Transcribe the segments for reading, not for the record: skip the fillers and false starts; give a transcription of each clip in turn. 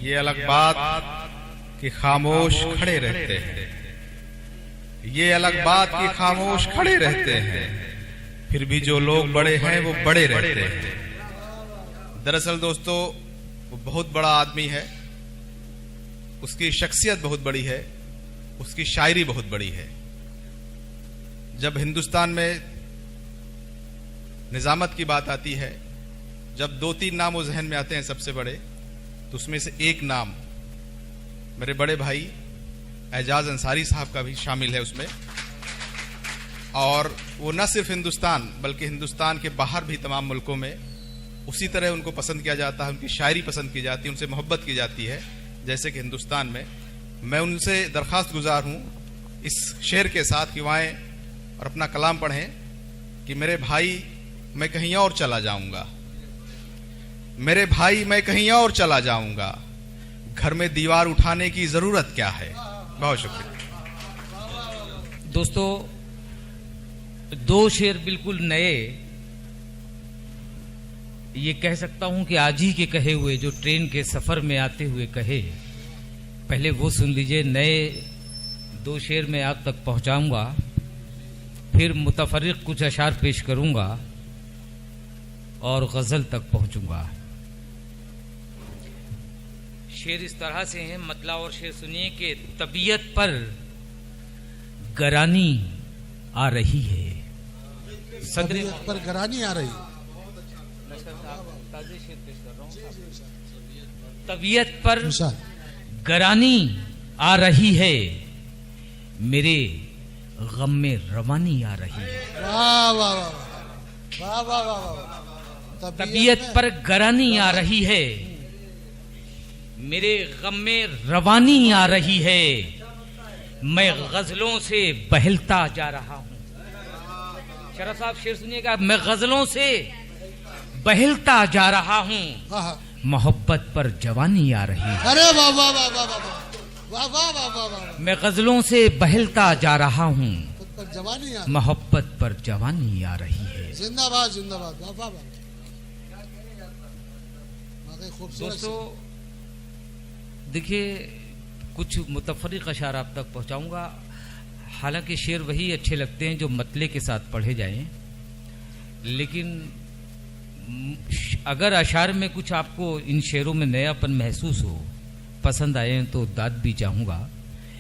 ये अलग बात कि खामोश खड़े रहते हैं, ये अलग बात कि खामोश खड़े रहते हैं, फिर भी जो लोग बड़े हैं वो बड़े रहते हैं। दरअसल दोस्तों, वो बहुत बड़ा आदमी है, उसकी शख्सियत बहुत बड़ी है, उसकी शायरी बहुत बड़ी है। जब हिंदुस्तान में निजामत की बात आती है, जब 2-3 नाम वो जहन में आते हैं सबसे बड़े, तो उसमें से एक नाम मेरे बड़े भाई एजाज अंसारी साहब का भी शामिल है उसमें। और वो न सिर्फ हिंदुस्तान बल्कि हिंदुस्तान के बाहर भी तमाम मुल्कों में उसी तरह उनको पसंद किया जाता है, उनकी शायरी पसंद की जाती है, उनसे मोहब्बत की जाती है जैसे कि हिंदुस्तान में। मैं उनसे दरख्वास्त गुजार हूँ इस शेर के साथ कि वह आएं और अपना कलाम पढ़ें कि मेरे भाई मैं कहीं और चला जाऊंगा, मेरे भाई मैं कहीं और चला जाऊंगा, घर में दीवार उठाने की जरूरत क्या है। बहुत शुक्रिया दोस्तों। 2 शेर बिल्कुल नए, ये कह सकता हूं कि आज ही के कहे हुए, जो ट्रेन के सफर में आते हुए कहे, पहले वो सुन लीजिए। नए 2 शेर मैं आप तक पहुंचाऊंगा, फिर मुतफर्रिक कुछ अशार पेश करूंगा और गजल तक पहुंचूंगा। शेर इस तरह से हैं, मतला और शेर सुनिए कि तबीयत पर गरानी आ रही है, तबीयत पर गरानी आ रही है। तबीयत पर गरानी आ रही है, मेरे गम में रवानी आ रही है। वाह वाह वाह वाह वाह वाह। तबीयत पर गरानी आ रही है, मेरे गम में रवानी आ रही है, मैं गजलों से बहलता जा रहा हूं। शरफ साहब शेर सुनिएगा, मैं गजलों से बहलता जा रहा हूं, मोहब्बत पर जवानी आ रही है। अरे वाह वाह वाह वाह वाह वाह वाह वाह वाह। मैं गजलों से बहलता जा रहा हूं, जवानी मोहब्बत पर जवानी आ रही है। जिंदाबाद जिंदाबाद। वाह वाह वाह। दोस्तों देखिए, कुछ मुतफर्रिक अशार आप तक पहुंचाऊंगा। हालांकि शेर वही अच्छे लगते हैं जो मतले के साथ पढ़े जाएं, लेकिन अगर अशार में कुछ आपको इन शेरों में नयापन महसूस हो, पसंद आए तो दाद भी चाहूंगा।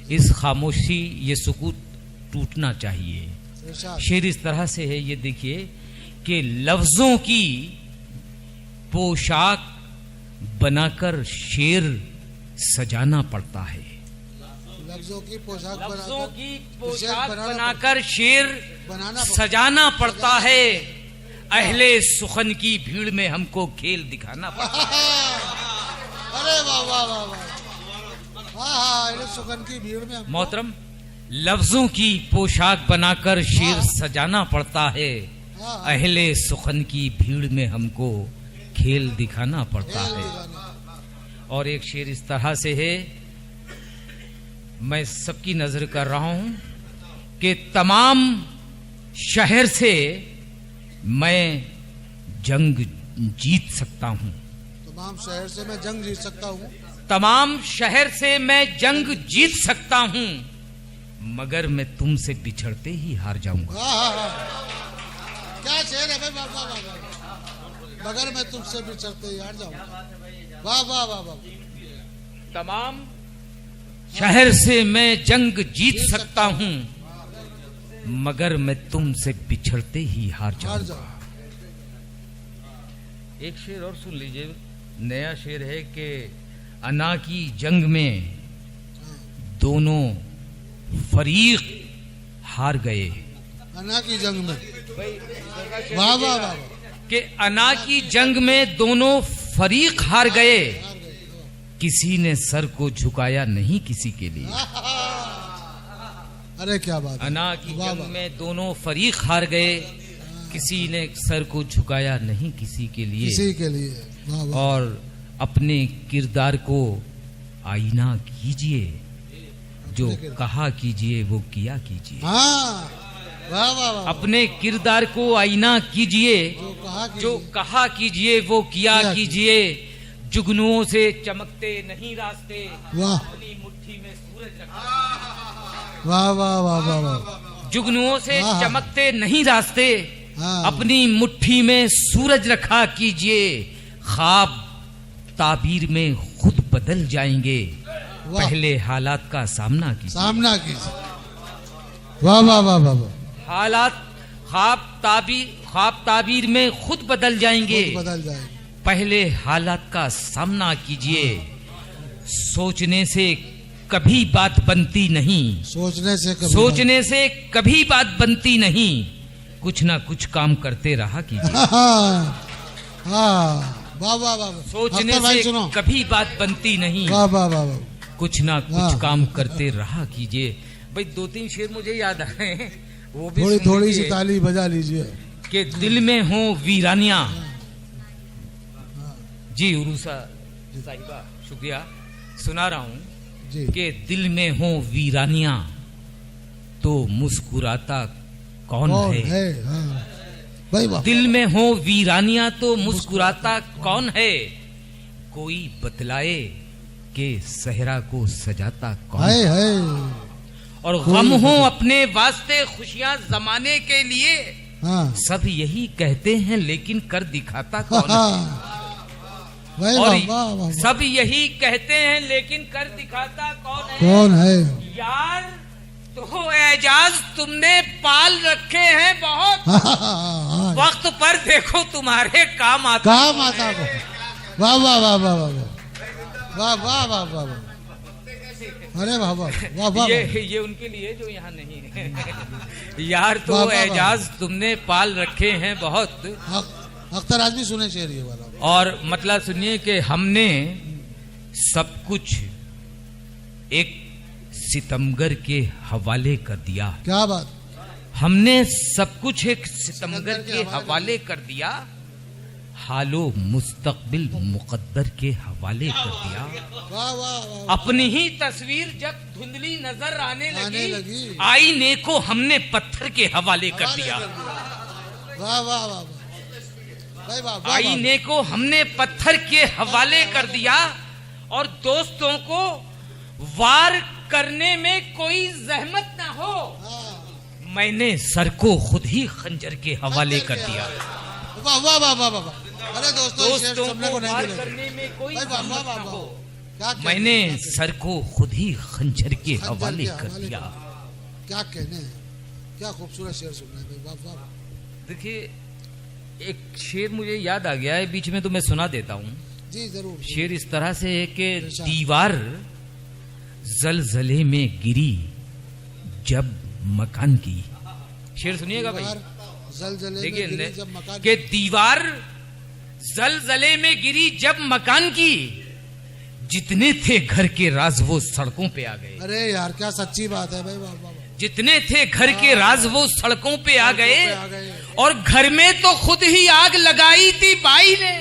इस खामोशी, ये सुकूत टूटना चाहिए। शेर इस तरह से है, ये देखिए कि लफ्जों की पोशाक बनाकर शेर सजाना पड़ता है। लफ्जों की पोशाक बनाकर शेर सजाना पड़ता है, अहले सुखन की भीड़ में हमको खेल दिखाना पड़ता है। अरे वाह वाह वाह वाह। अहले सुखन की भीड़ में मोहतरम, लफ्जों की पोशाक बनाकर शेर सजाना पड़ता है, अहले सुखन की भीड़ में हमको खेल दिखाना पड़ता है। और एक शेर इस तरह से है, मैं सबकी नजर कर रहा हूं कि तमाम शहर से मैं जंग जीत सकता हूं, तमाम शहर से मैं जंग जीत सकता हूं, तमाम शहर से मैं जंग जीत सकता हूं, मगर मैं तुमसे बिछड़ते ही हार जाऊंगा। क्या शेर है भाई। वाह वाह वाह। मगर मैं तुमसे बिछड़ते ही हार जाऊंगा। वाह वाह वाह वाह। तमाम शहर से मैं जंग जीत सकता हूं, मगर मैं तुमसे बिछड़ते ही हार जाऊंगा। एक शेर और सुन लीजिए, नया शेर है कि अना की जंग में दोनों फरीक हार गए। अना की जंग में, वाह वाह वाह। कि अना की जंग में दोनों फरीक हार गए, किसी ने सर को झुकाया नहीं किसी के लिए। अरे क्या बात। अना की जंग में दोनों फरीक हार गए, किसी ने सर को झुकाया नहीं किसी के लिए। किसी के लिए। वाह वाह। और अपने किरदार को आईना कीजिए, जो कहा कीजिए वो किया कीजिए। हाँ वाह वाह वाह। अपने किरदार को आईना कीजिए, जो कहा कीजिए वो किया कीजिए, जुगनुओं से चमकते नहीं रास्ते, वाह अपनी मुट्ठी में सूरज रखा। वाह वाह वाह वाह वाह। जुगनुओं से हाँ। चमकते नहीं रास्ते, हाँ। अपनी मुट्ठी में सूरज रखा कीजिए, ख्वाब ताबीर में खुद बदल जाएंगे, वाह। पहले हालात का सामना कीजिए। सामना कीजिए। वाह वाह वाह वाह वाह। हालात ख्वाब ताबीर में खुद बदल जाएंगे, खुद बदल जाएंगे। पहले हालात का सामना कीजिए। सोचने से कभी बात बनती नहीं, सोचने से कभी बात बनती नहीं, कुछ ना कुछ काम करते रहा कीजिए। वाह वाह वाह। सोचने अख्तर भाई से सुनो। कभी बात बनती नहीं, वाह वाह वाह वाह। कुछ ना हाँ। कुछ काम करते रहा कीजिए। भाई 2-3 शेर मुझे याद आ रहे हैं, वो भी थोड़ी सुन थोड़ी सी लीजिए। ताली बजा लीजिए। कि दिल में हो वीरानियां। जी उरूसा साहिबा शुक्रिया, सुना रहा हूं जी कि दिल में हो वीरानियां तो मुस्कुराता कौन है। हाँ। भाई वाह। दिल में हो वीरानियां तो मुस्कुराता कौन है, कोई बतलाए कि सहरा को सजाता कौन है है। है। और गम हो अपने वास्ते खुशियां जमाने के लिए, हाँ। सब यही कहते हैं लेकिन कर दिखाता कौन है। भाई और वाह वाह वाह। सब यही कहते हैं लेकिन कर दिखाता कौन है। कौन है। यार तो एजाज तुमने पाल रखे हैं बहुत, हाँ। वक्त पर देखो तुम्हारे काम आता। काम आता को। वाह वाह वाह वाह वाह वाह वाह वाह वाह वाह। अरे वाह वाह वाह वाह। ये उनके लिए जो यहाँ नहीं है। यार तो वाह, वाह, वाह। एजाज तुमने पाल रखे हैं बहुत। अख्तर आजमी सुने शेर ये वाला। और मतलब सुनिए कि हमने सब कुछ एक सितमगर के हवाले कर दिया। क्या बात। हमने सब कुछ एक सितमगर के हवाले कर दिया, हालो मुस्तकबिल मुकद्दर के हवाले कर दिया। वाह वाह वाह। अपनी ही तस्वीर जब धुंधली नजर आने लगी। लगी, आईने को हमने पत्थर के हवाले कर दिया। वाह वाह वाह भाई वाह वाह। आईने को हमने पत्थर के हवाले कर दिया, और दोस्तों को वार करने में कोई जहमत ना हो, मैंने सर को खुद ही खंजर के हवाले कर दिया। वाह वाह वाह वाह वाह। अरे दोस्तों को वार करने में कोई वाह वाह जहमत वाह ना हो, वाह। मैंने सर को खुद ही खंजर के हवाले कर दिया। क्या कहने हैं। क्या खूबसूरत शेर सुन रहे हैं। वाह वाह। देखिए एक शेर मुझे याद आ गया है, बीच में तो मैं सुना देता हूँ। जी जरूर। शेर इस तरह से है कि दीवार जलजले में गिरी जब मकान की। शेर सुनिएगा भाई। देखिए कि दीवार जलजले में गिरी जब मकान की, जितने थे घर के राज वो सड़कों पे आ गए। अरे यार क्या सच्ची बात है भाई। वाह वाह। जितने थे घर के राज वो सड़कों पे आ गए, और घर में तो खुद ही आग लगाई थी बाई ने,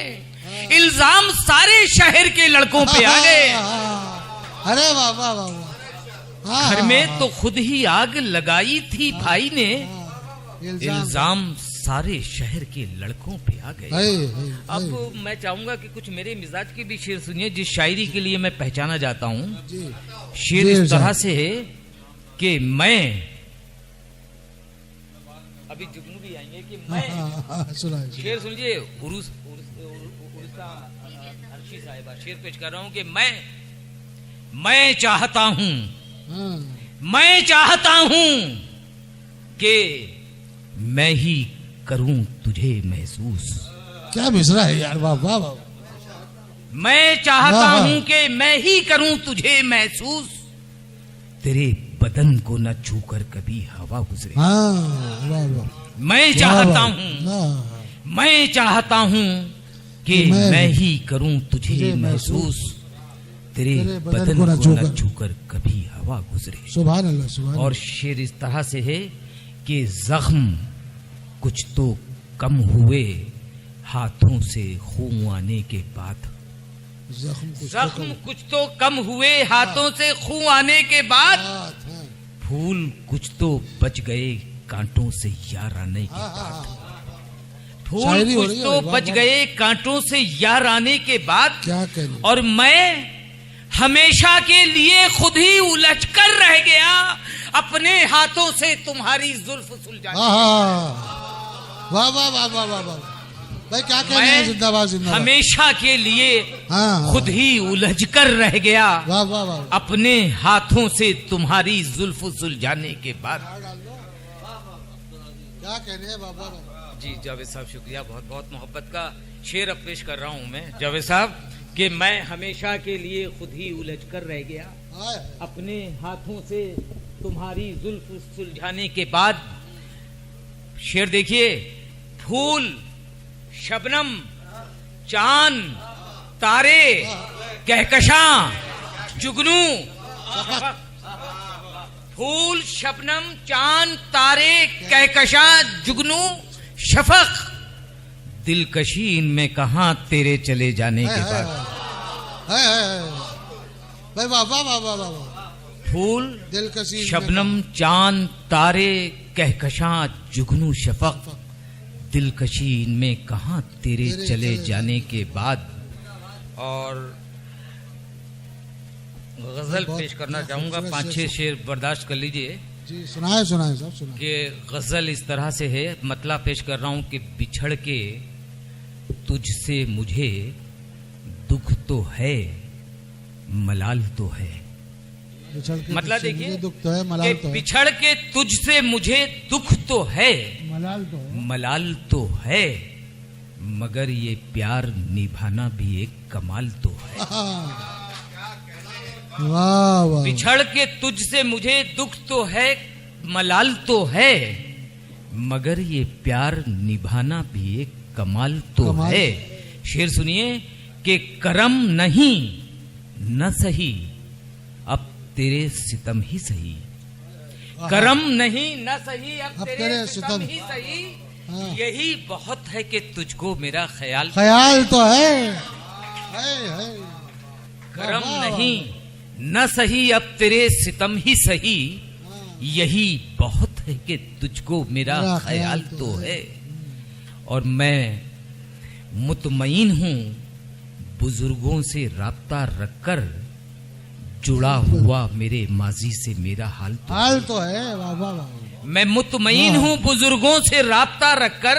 इल्जाम सारे शहर के लड़कों पे आ गए। अरे वाह वाह वाह। घर में तो खुद ही आग लगाई थी भाई ने, इल्जाम सारे शहर के लड़कों पे आ गए। अब मैं चाहूंगा कि कुछ मेरे मिजाज के भी शेर सुनिए, जिस शायरी के लिए मैं पहचाना जाता हूँ। शेर इस तरह से है कि मैं, अभी जुगनू भी आएंगे कि मैं, शेर सुनिए। उड़ीसा अर्शी साहिबा शेर पेश कर रहा हूँ कि मैं चाहता हूँ, मैं चाहता हूँ कि मैं ही करूं तुझे महसूस। क्या मिसरा है यार। वाह वाह वाह। मैं चाहता हूं कि मैं ही करूं तुझे महसूस, तेरे बदन को न छूकर कभी हवा गुजरे। मैं चाहता हूं, मैं चाहता हूं कि मैं ही करूं तुझे महसूस, तेरे बदन को न छूकर कभी हवा गुजरे। सुभान अल्लाह सुभान। और शेर इस तरह से है कि जख्म कुछ तो कम हुए हाथों से खून आने के बाद, जख्म कुछ तो कम हुए हाथों से खून आने के बाद, फूल कुछ तो बच गए कांटों से यार आने के बाद, फूल शायरी हो कुछ रही है तो भाई, वाह, बच वाह। गए कांटों से यार आने के बाद, क्या कह रही और मैं हमेशा के लिए खुद ही उलझ कर रह गया अपने हाथों से तुम्हारी जुल्फ सुलझाने। वाह वाह वाह वाह वाह वाह भाई, क्या कह रहे हैं? मैं जिंदाबाद जिंदाबाद। हमेशा के लिए हाँ, खुद ही उलझ कर रह गया वाह वाह वाह। अपने हाथों से तुम्हारी जुल्फ सुलझाने के बाद। क्या कह रहे हैं बाबा? जी जावेद साहब शुक्रिया, बहुत बहुत मोहब्बत का शेर अब पेश कर रहा हूं मैं जावेद साहब कि मैं हमेशा के लिए खुद ही उलझ कर रह गया अपने हाथों से तुम्हारी जुल्फ सुलझाने के बाद। शेर देखिए, फूल शबनम चांद तारे कहकशां जुगनू, फूल शबनम चांद तारे कहकशां जुगनू शफक, दिलकशी इनमें कहां तेरे चले जाने के बाद। भाई वाह वाह वाह वाह वाह। फूल दिलकशी शबनम चांद तारे कहकशां जुगनू शफक, दिलकशी इनमें कहां तेरे चले जाने के बाद। और गजल पेश करना चाहूंगा, 5-6 शेर बर्दाश्त कर लीजिए जी। सुनाए सुनाए सब सुनाए। कि गजल इस तरह से है, मतलब पेश कर रहा हूं कि बिछड़ के तुझसे मुझे दुख तो है मलाल तो है। मतलब देखिए दुख तो है मलाल तो है। बिछड़ के तुझसे मुझे दुख तो है मलाल तो है। मलाल तो है, मगर ये प्यार निभाना भी एक कमाल तो है। वाह वाह। बिछड़ के तुझसे मुझे दुख तो है मलाल तो है, मगर ये प्यार निभाना भी एक कमाल तो है। शेर सुनिए कि करम नहीं न सही अब तेरे सितम ही सही, करम नहीं न सही अब तेरे सितम ही सही, यही बहुत है कि तुझको मेरा ख्याल तो है। करम नहीं न सही अब तेरे सितम ही सही, यही बहुत है कि तुझको मेरा ख्याल तो है। और मैं मुतमईन हूँ बुजुर्गों से राब्ता रखकर, जुड़ा हुआ मेरे माजी से मेरा हाल तो है। वाह वाह वाह। मैं मुतमईन हूँ बुजुर्गों से राब्ता रखकर,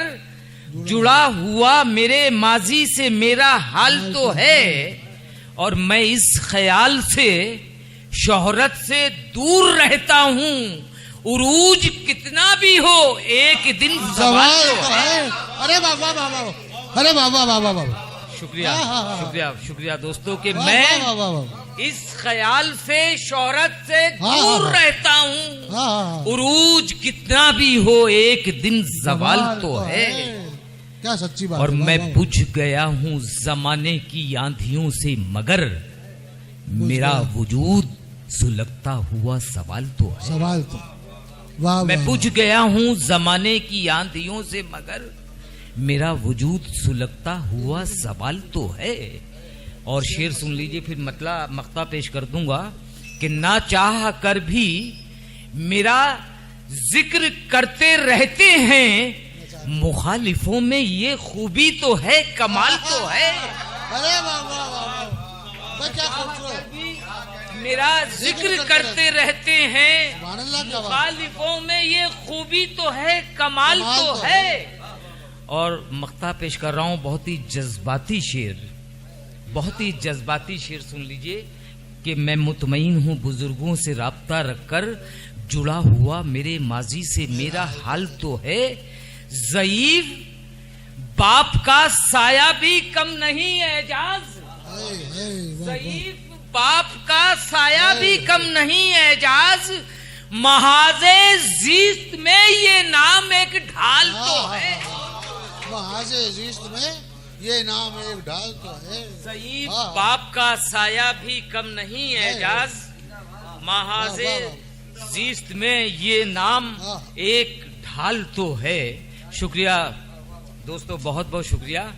जुड़ा हुआ मेरे माजी से मेरा हाल तो है। और मैं इस ख्याल से शोहरत से दूर रहता हूँ, उरूज कितना भी हो एक दिन ज़वाल तो है। अरे बाबा बाबा, अरे बाबा बाबा बाबा। शुक्रिया शुक्रिया शुक्रिया दोस्तों कि मैं इस ख्याल से शोहरत से दूर रहता हूँ, उरूज कितना भी हो एक दिन ज़वाल तो है। क्या सच्ची बात। और मैं बुझ गया हूँ जमाने की आंधियों से, मगर मेरा वजूद सुलगता हुआ सवाल तो है। सवाल तो वाह। मैं बुझ गया हूँ जमाने की आंधियों से, मगर मेरा वजूद सुलगता हुआ सवाल तो है। और शेर सुन लीजिए, फिर मतलब मक्ता पेश कर दूंगा कि ना चाह कर भी मेरा जिक्र करते रहते हैं, मुखालिफों में ये खूबी तो है कमाल तो है। अरे वाह वाह वाह, क्या खूबसूरत। मेरा जिक्र करते रहते हैं, मुखालिफों में ये खूबी तो है कमाल तो है। और मक्ता पेश कर रहा हूँ बहुत ही जज्बाती शेर, बहुत ही जज्बाती शेर सुन लीजिए कि मैं मुतमईन हूँ बुजुर्गों से राब्ता रखकर, जुड़ा हुआ मेरे माजी से मेरा हाल तो है। ज़ईफ बाप का साया भी कम नहीं एजाज, ज़ईफ बाप का साया भी कम नहीं एजाज, महाजे जीस्त में ये नाम एक ढाल तो है। महाजे जीस्त में ये नाम एक ढाल तो है। ज़ईफ बाप का साया भी कम नहीं एजाज, महाजे जीस्त में ये नाम एक ढाल तो है। शुक्रिया दोस्तों, बहुत बहुत शुक्रिया।